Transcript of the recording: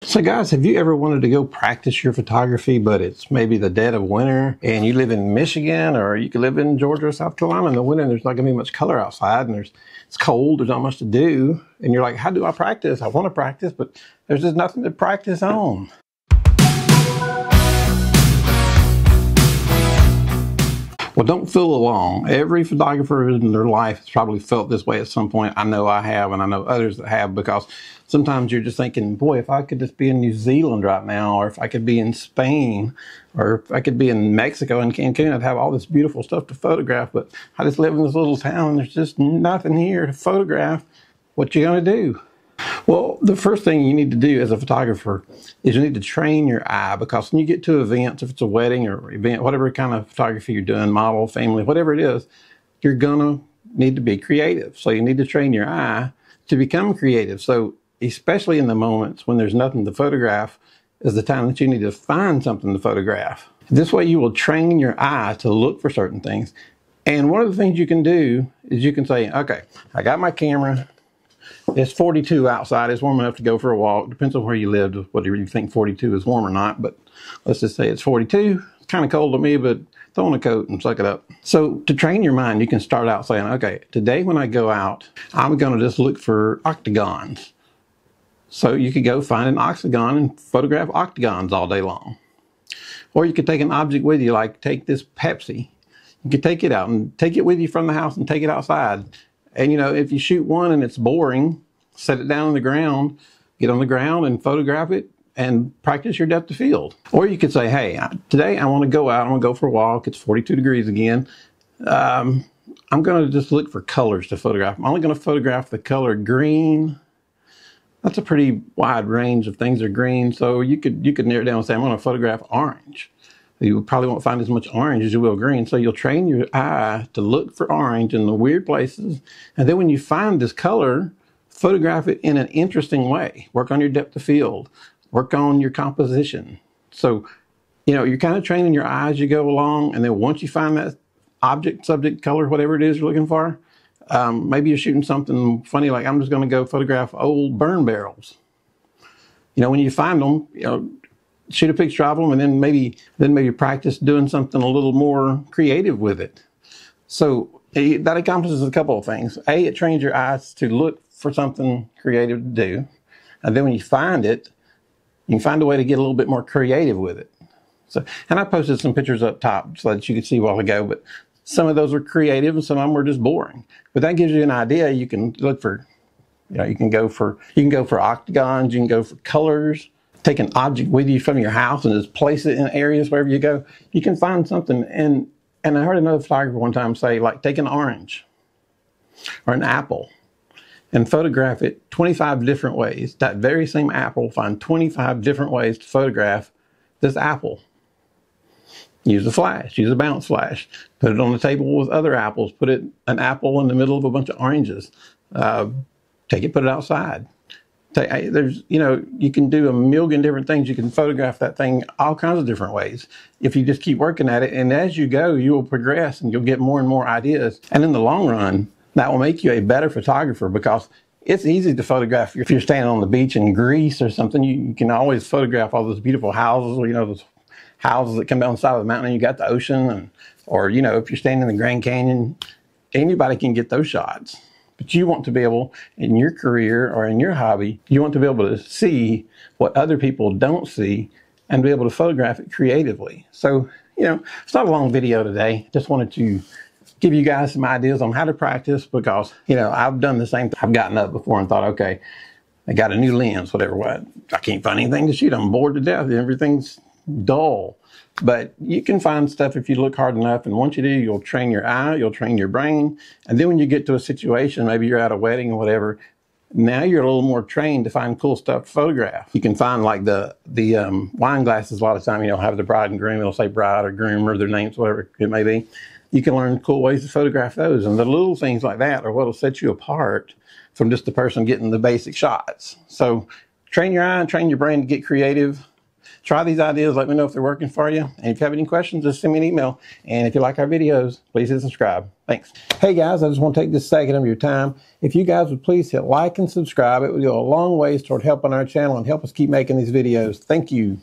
So guys, have you ever wanted to go practice your photography, but it's maybe the dead of winter and you live in Michigan, or you could live in Georgia or South Carolina in the winter and there's not going to be much color outside and it's cold, there's not much to do. And you're like, how do I practice? I want to practice, but there's just nothing to practice on. Well, don't fool along. Every photographer in their life has probably felt this way at some point. I know I have, and I know others that have, because sometimes you're just thinking, boy, if I could just be in New Zealand right now, or if I could be in Spain, or if I could be in Mexico and Cancun, I'd have all this beautiful stuff to photograph, but I just live in this little town and there's just nothing here to photograph. What you gonna do? Well, the first thing you need to do as a photographer is you need to train your eye, because when you get to events, if it's a wedding or event, whatever kind of photography you're doing, model, family, whatever it is, you're gonna need to be creative. So you need to train your eye to become creative. So especially in the moments when there's nothing to photograph is the time that you need to find something to photograph. This way you will train your eye to look for certain things. And one of the things you can do is you can say, okay, I got my camera. It's 42 outside. It's warm enough to go for a walk. Depends on where you live, whether you think 42 is warm or not. But let's just say it's 42. It's kind of cold to me, but throw on a coat and suck it up. So to train your mind, you can start out saying, okay, today when I go out, I'm going to just look for octagons. So you could go find an octagon and photograph octagons all day long. Or you could take an object with you, like take this Pepsi. You could take it out and take it with you from the house and take it outside. And, you know, if you shoot one and it's boring, set it down on the ground, get on the ground and photograph it and practice your depth of field. Or you could say, hey, today I want to go out, I want to go for a walk. It's 42 degrees again. I'm going to just look for colors to photograph. I'm only going to photograph the color green. That's a pretty wide range of things that are green. So you could narrow it down and say, I'm going to photograph orange. You probably won't find as much orange as you will green. So you'll train your eye to look for orange in the weird places. And then when you find this color, photograph it in an interesting way. Work on your depth of field. Work on your composition. So, you know, you're kind of training your eye as you go along. And then once you find that object, subject, color, whatever it is you're looking for, maybe you're shooting something funny, like I'm just going to go photograph old burn barrels. You know, when you find them, you know, shoot a picture of them, and then maybe practice doing something a little more creative with it. So that accomplishes a couple of things. A, it trains your eyes to look for something creative to do. And then when you find it, you can find a way to get a little bit more creative with it. So, and I posted some pictures up top so that you could see a while ago, but some of those are creative and some of them were just boring. But that gives you an idea. You can look for, you know, you can go for octagons, you can go for colors. Take an object with you from your house and just place it in areas wherever you go. You can find something. And I heard another photographer one time say, like, take an orange or an apple and photograph it 25 different ways. That very same apple, find 25 different ways to photograph this apple. Use a flash, use a bounce flash. Put it on the table with other apples. Put an apple in the middle of a bunch of oranges. Take it, put it outside. There's, you know, you can do a million different things. You can photograph that thing all kinds of different ways if you just keep working at it. And as you go, you will progress and you'll get more and more ideas. And in the long run, that will make you a better photographer, because it's easy to photograph. If you're standing on the beach in Greece or something, you can always photograph all those beautiful houses, you know, those houses that come down the side of the mountain and you got the ocean. Or, you know, if you're standing in the Grand Canyon, anybody can get those shots. But you want to be able, in your career or in your hobby, you want to be able to see what other people don't see and be able to photograph it creatively. So, you know, it's not a long video today. Just wanted to give you guys some ideas on how to practice, because, you know, I've done the same thing. I've gotten up before and thought, okay, I got a new lens, whatever. What? I can't find anything to shoot. I'm bored to death. Everything's dull. But you can find stuff if you look hard enough, and once you do, you'll train your eye, you'll train your brain, and then when you get to a situation, maybe you're at a wedding or whatever, now you're a little more trained to find cool stuff to photograph. You can find like the wine glasses. A lot of time, you know, have the bride and groom, it'll say bride or groom or their names, whatever it may be. You can learn cool ways to photograph those, and the little things like that are what will set you apart from just the person getting the basic shots. So train your eye and train your brain to get creative. Try these ideas. Let me know if they're working for you. And if you have any questions, just send me an email. And if you like our videos, please hit subscribe. Thanks. Hey guys, I just want to take this second of your time. If you guys would please hit like and subscribe, it would go a long ways toward helping our channel and help us keep making these videos. Thank you.